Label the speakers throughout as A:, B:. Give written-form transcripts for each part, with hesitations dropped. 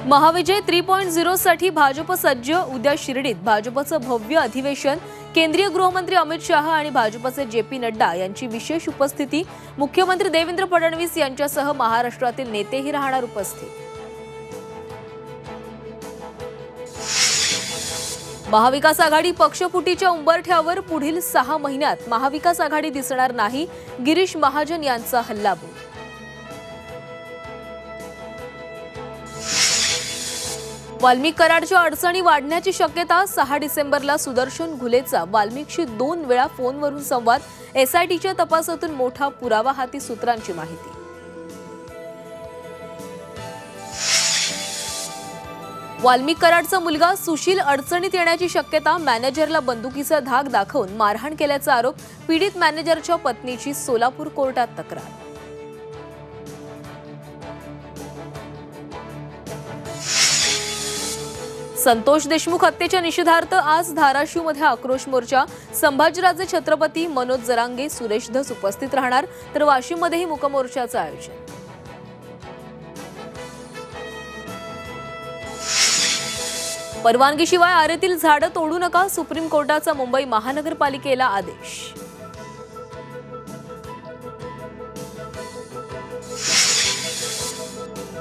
A: महाविजय 3.0 साठी भाजप सज्ज। उद्या शिर्डीत भाजपचं भव्य अधिवेशन। केंद्रीय गृहमंत्री अमित शाह आणि भाजपचे जे.पी. नड्डा यांची विशेष उपस्थिती। मुख्यमंत्री देवेंद्र फडणवीस यांच्यासह महाराष्ट्रातील नेतेही राहणार उपस्थित। महाविकास आघाडी पक्षफुटीच्या उंबरठ्यावर। पुढील 6 महिन्यात महाविकास आघाडी दिसणार नाही। गिरीश महाजन यांचा हल्लाबोल। वाल्मिक कराडच्या अडचणी वाढण्याची शक्यता। 6 डिसेंबरला सुदर्शन घुलेचा वाल्मिकशी 2 वेळा फोनवरून संवाद। एसआयटीच्या तपासातून मोठा पुरावा हाती, सूत्रांची माहिती। वाल्मिक कराडचा मुलगा सुशील अडचणीत येण्याची शक्यता। मॅनेजरला बंदुकीचा धाक दाखवून मारहाण केल्याचा आरोप। पीडित मॅनेजरच्या पत्नीची सोलापूर कोर्टात तक्रार। संतोष देशमुख हत्येच्या निषेधार्थ आज धाराशिवमध्ये आक्रोश मोर्चा। संभाजीराजे छत्रपती, मनोज जरांगे, सुरेश धस उपस्थित राहणार, तर वाशिममध्येही मूक मोर्चाचं आयोजन। परवानगीशिवाय आरेतील झाडं तोडू नका, सुप्रीम कोर्टाचा मुंबई महानगरपालिकेला आदेश।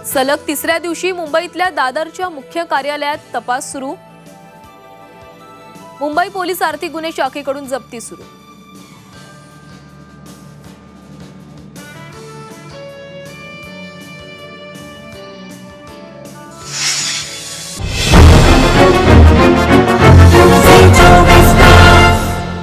A: सलग 3ऱ्या दिवशी मुंबईतल्या दादरच्या मुख्य कार्यालयात तपास सुरू। मुंबई पोलीस आर्थिक गुन्हे शाखेकडून जप्ती सुरू।